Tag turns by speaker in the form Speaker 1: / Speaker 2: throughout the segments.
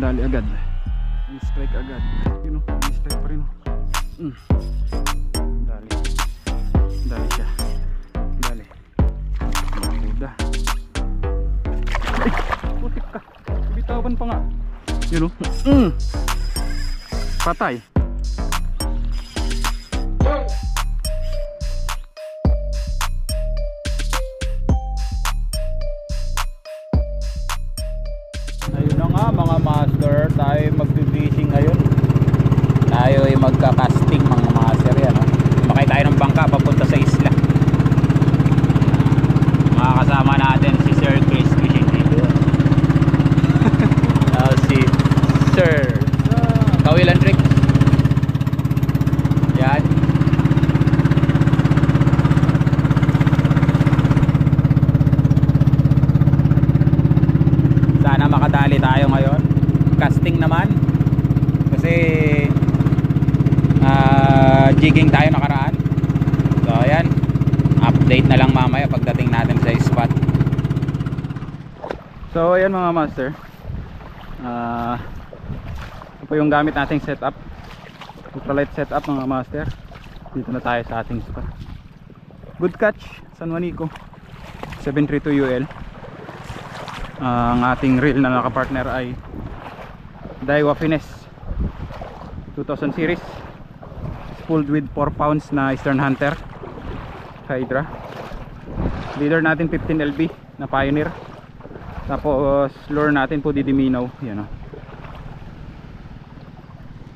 Speaker 1: Dali agad. I-strike agad. You know, i-strike pa rin. Dali. Dali siya. Dali. Kuda. Ay! Putik ka. Bitawan pa nga. You know? Patay. Ayun na nga mga master, tayo magbe-fishing ngayon. Tayo ay magka-casting mga master yan. Sumakay tayo ng bangka papunta sa isla. Mga kasama natin si Sir Chris Fishing dito. Si Sir Kawilan Rick. Yan. Sana makadali tayo ngayon. Casting naman. Kasi jigging tayo nakaraan. So ayan, update na lang mamaya pagdating natin sa spot. So ayan mga master, ito po yung gamit nating setup, ultralight setup mga master. Dito na tayo sa ating spot. Good catch, San Juanico 732 UL. Ang ating reel na nakapartner ay Daiwa Finesse 2000 series, spooled with 4 pounds na Eastern Hunter Hydra. Leader natin 15 LB na Pioneer. Tapos lure natin Pudi di Minnow. Yan o,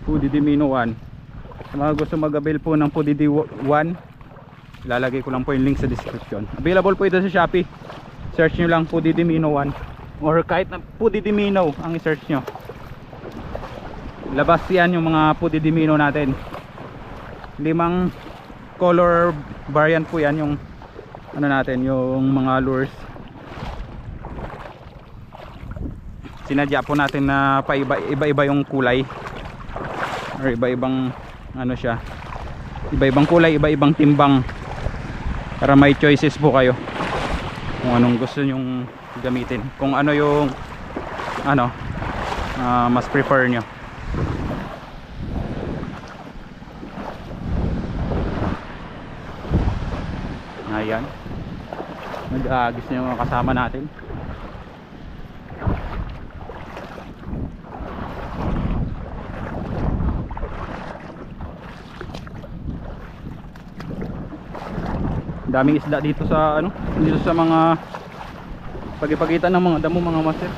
Speaker 1: Pudi di Minnow 1. Sa mga gusto mag-avail po ng Pudi di 1, ilalagay ko lang po yung link sa description. Available po ito sa Shopee. Search nyo lang Pudi di Minnow 1, or kahit na Pudi di Minnow ang i-search nyo, labas yan yung mga Pudi di Minnow natin. 5 color variant po yan yung ano natin, yung mga lures. Sinadya po natin na iba-iba yung kulay, or iba-ibang ano siya, iba-ibang kulay, iba-ibang timbang, para may choices po kayo kung anong gusto nyong gamitin, kung ano yung ano mas prefer nyo. Ayan, nag-aagis na yung mga kasama natin. Daming isda dito sa ano, dito sa mga pagipagitan ng mga damo mga master.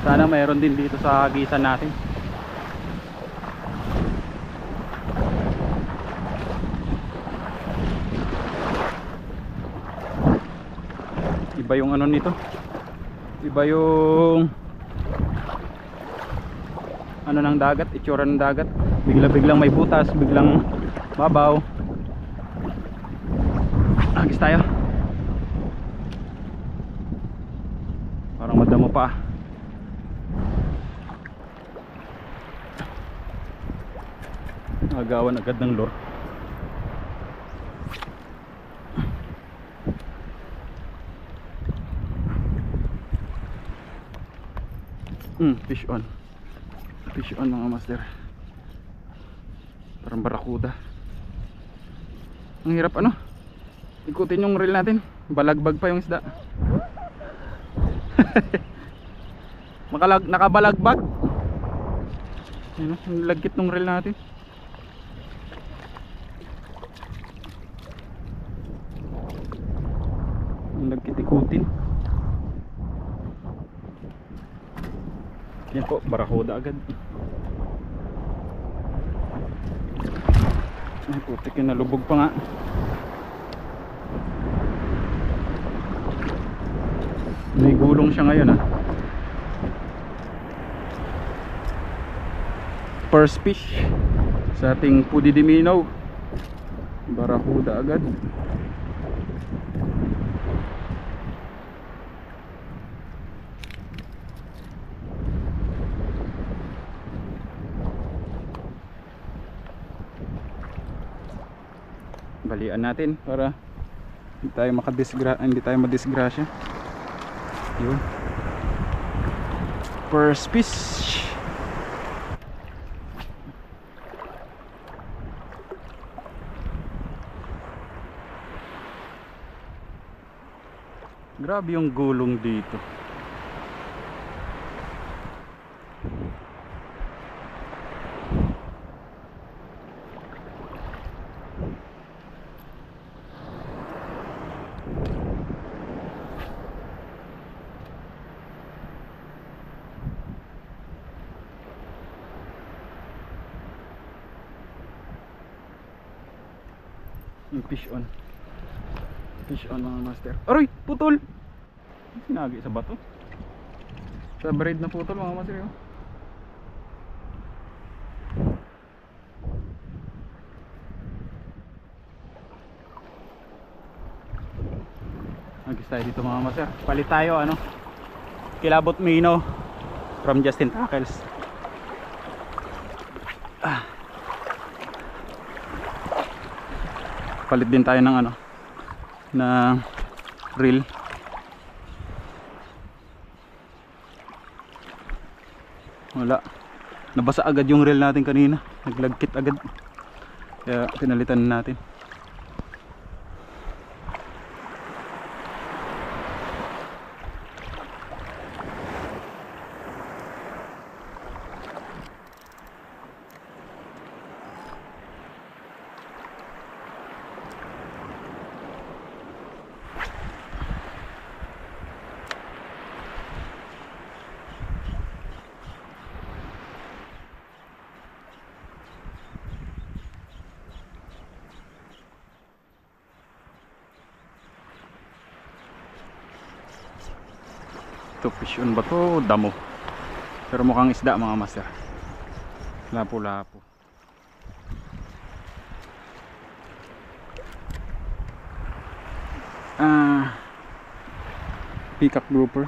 Speaker 1: Sana mayroon din dito sa gisan natin. Iba yung ano nito, iba yung ano ng dagat, itsura ng dagat. Biglang may butas, biglang babaw. Agis tayo, parang madamo pa. Agawan agad ng lure. Fish on. Fish on mga master. Parang barakuda. Ang hirap ano, ikutin yung reel natin, balagbag pa yung isda. Nakabalagbag. Ayun, ang lagkit ng reel natin. Ang lagkit ikutin. Yan po, barakuda agad. Ay putik, yung nalubog pa nga. May gulong siya ngayon First fish sa ating Pudi di Minnow, barakuda agad. Balian natin para hindi tayo madisgrasya. Yun, First fish. Grabe yung gulong dito. Yung fish on. Fish on mga master. Aroy! Putol! Sinagi sa bato. Sa braid na putol mga master yun. Magis tayo dito mga master. Palit tayo ano, kilabot mino from Justin Tackles. Palit din tayo ng ano, na reel. Wala, nabasa agad yung reel natin kanina, naglagkit agad, kaya pinalitan natin. Ito, fish on ba to? Damo. Pero mukhang isda mga master. Lapo-lapo. Peacock grouper.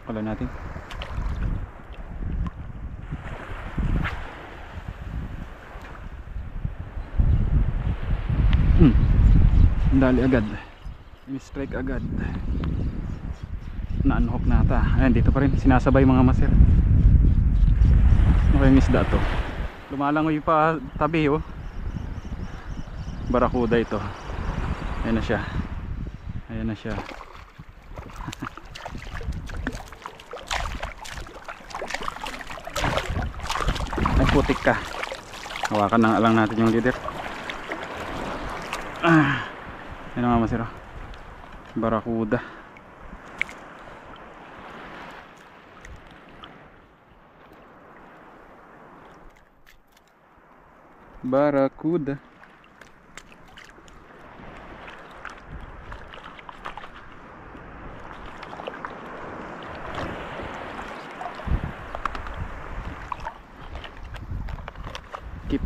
Speaker 1: Pala natin. Dali agad. Strike agad. Na-unhook na ata. Ayan, dito pa rin. Sinasabay mga master. Okay, yung isda to. Lumalangoy pa tabi oh. Barakuda ito. Ayan na siya. Ayan na siya. Ay, putik ka. Hawakan na lang natin yung leader. Ayan mga master. Barakuda. Barakuda. Keep.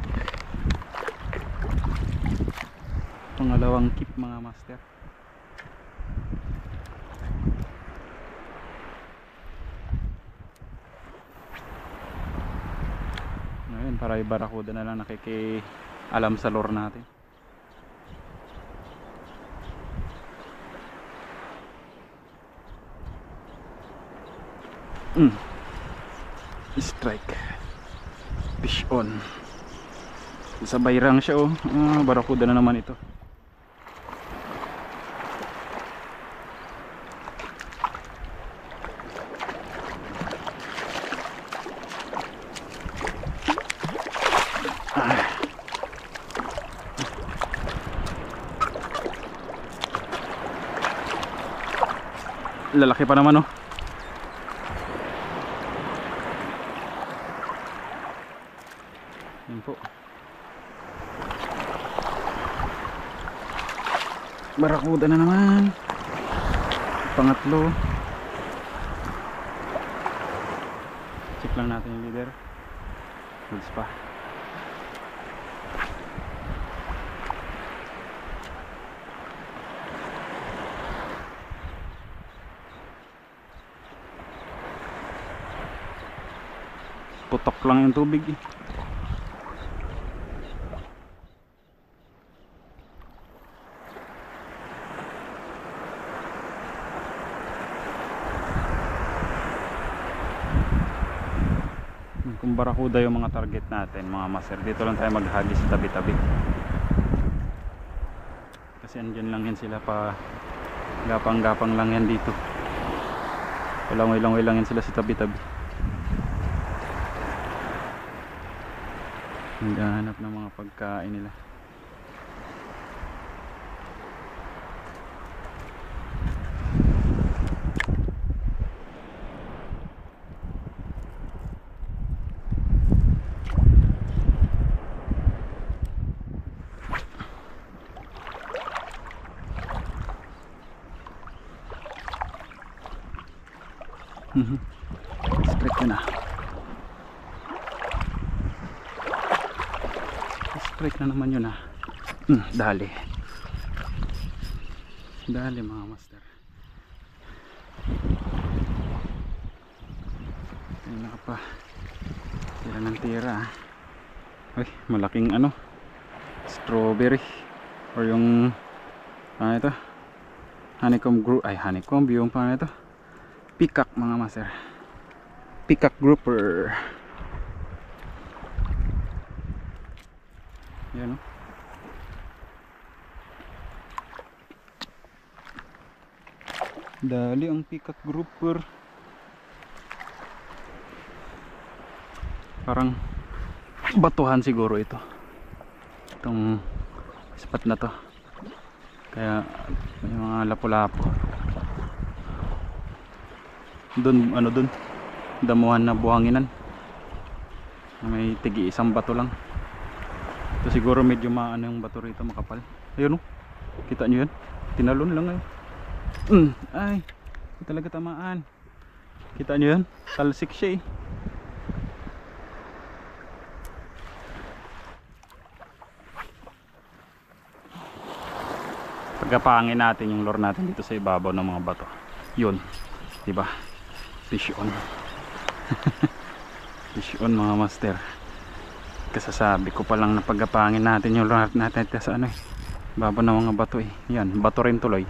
Speaker 1: Pangalawang keep mga master. Para barakuda na lang nakikialam sa lure natin. Strike. Fish on. Sa bayrang siya oh. Barakuda na naman ito. Lalaki pa naman oh. Yan po. Barakuda na naman. Pangatlo. Check lang natin yung leader. Goods pa. Putok lang yung tubig eh. kung barakuda yung mga target natin mga master, dito lang tayo maghagis sa tabi-tabi kasi andyan lang yan sila, pa gapang-gapang lang yan dito, walang lang yan sila sa tabi-tabi. Naghahanap ng mga pagkain nila. Strike na. Strike na naman yun ah. Dali. Dali mga master. Ayun na pa. Tira ng tira ah. Uy, malaking ano, strawberry. Or yung ano ito, honeycomb group. Ay, honeycomb yung paano ito, peacock mga master, peacock grouper. Yan o. Dali ang peacock grouper. Parang batuhan siguro ito, itong spot na to, kaya may mga lapu-lapu dun, ano dun, damuhan na buhanginan, may tigi isang bato lang. Ito siguro medyo maano yung bato rito, makapal. Ayun o, kita nyo yan, tinalon lang ngayon. Ay, hindi talaga tamaan. Kita nyo yan, talsik siya eh. Pagkapangin natin yung lure natin dito sa ibabaw ng mga bato, yun, diba, fish on. Fish on mga master. Kasasabi ko pa lang na pagkapangin natin yung lure natin sa ano eh, ibabaw ng mga bato eh. Yan, bato rin tuloy,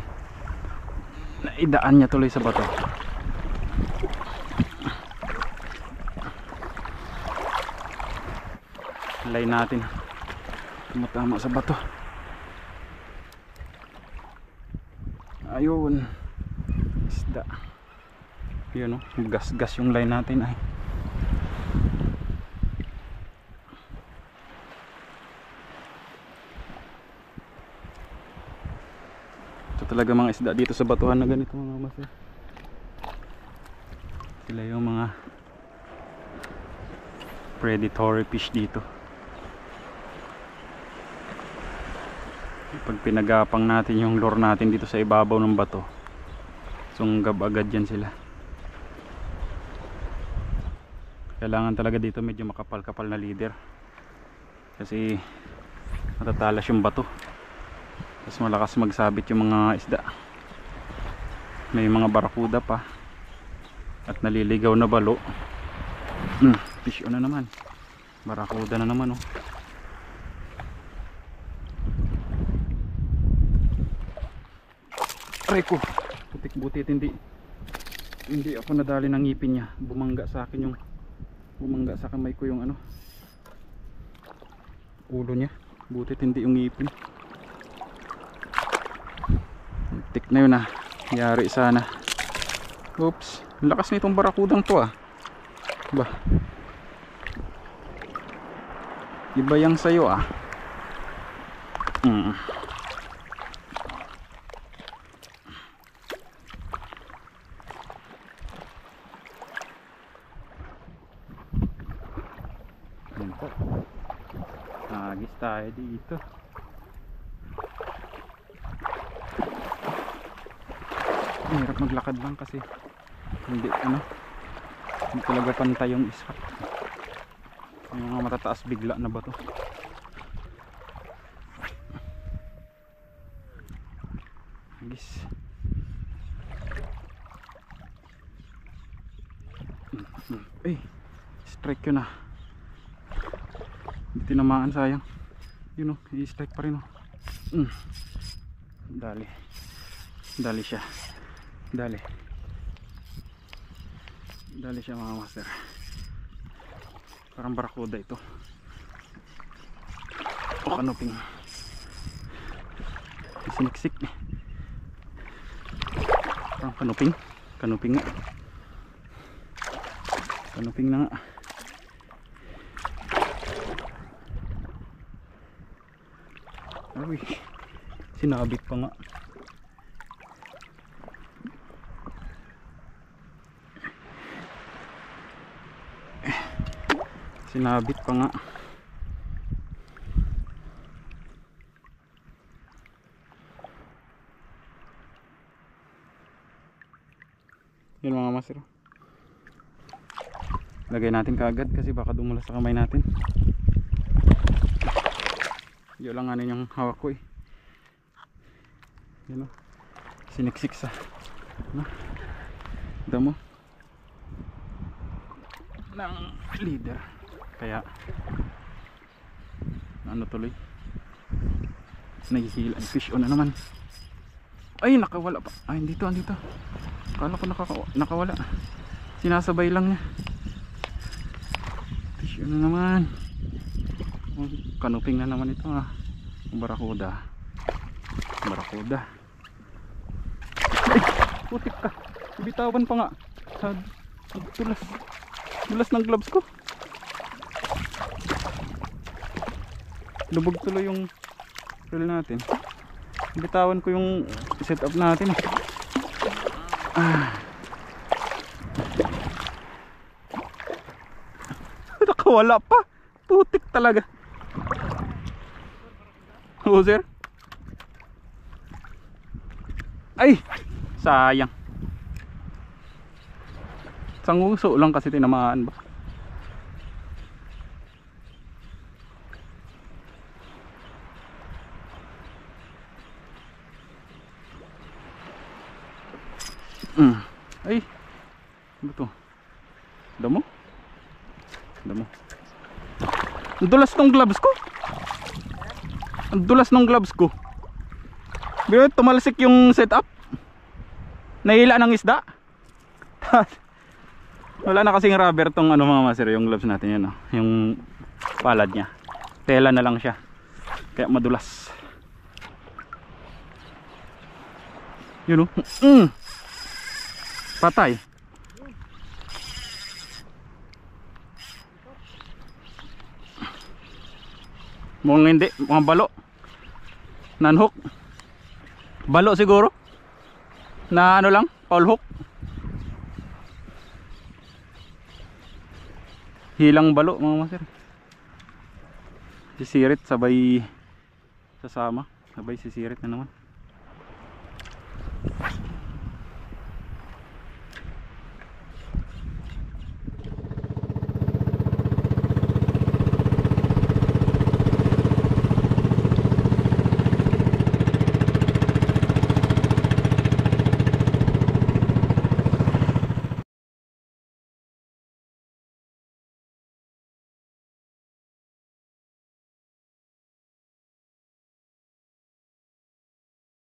Speaker 1: naidaan niya tuloy sa bato. Lay natin tumatama sa bato. Ayun, isda. Yun o, gas-gas yung line natin ay. Ito talaga mga isda dito sa batuhan na ganito mga master. Sila yung mga predatory fish dito. Pag pinagapang natin yung lure natin dito sa ibabaw ng bato, sunggab agad yan sila. Kailangan talaga dito medyo makapal-kapal na leader kasi matatalas yung bato, tapos malakas magsabit yung mga isda. May mga barakuda pa at naliligaw na balo. Fish on na naman, barakuda na naman oh. Aray ko, butik-butit, hindi ako nadali ng ngipin niya. Bumangga sa kamay ko yung ano, ulo niya. Butit hindi yung ngipin. Tik na yun ah, yari sana. Oops, ang lakas nitong barakudang to ah. Ba, iba yang sayo ah. Agis tayo dito. Hirap maglakad lang kasi hindi talaga pantay yung ispat. Yung mga matataas bigla na ba to? Agis. Ay, strike yun ah. Hindi tinamaan, sayang. Yun o, i-strike pa rin o. Dali siya. Dali siya mga master. Parang barakuda ito. O kanuping. Siniksik. Parang kanuping. Kanuping nga. Kanuping na nga. Uy, sinabit pa nga. Sinabit pa nga. Yun mga master. Lagay natin kaagad kasi baka dumula sa kamay natin. Yun lang ano yung hawak ko eh. Yun o. Siniksik sa ano? Damo ng leader. Kaya ano tuloy, naghihilan. Fish on na naman. Ay nakawala pa. Ay andito. Akala ko nakawala. Sinasabay lang niya. Fish on na naman. Kanuping na naman ito ah. Barakuda. Ay, putik ka. Bitawan pa nga. Dulas ng gloves ko. Lubog tuloy yung reel natin. Bitawan ko yung setup natin. Nakawala pa. Putik talaga. Oo sir. Ay, sayang. Sanguso lang kasi tinamaan ba. Ay, ano to? Damo? Ang dulas ng gloves ko. Biro tumalsik yung setup. Nahila ng isda. Wala na kasing rubber tong ano mga master, yung gloves natin yan, oh. Yung palad niya. Tela na lang siya. Kaya madulas. Yun oh. Patay. Mukhang hindi, mukhang balo. Nanhook. Balo siguro. Na ano lang, foul hook. Hilang balo mga master. Sisirit sabay sasama. Sabay sisirit na naman.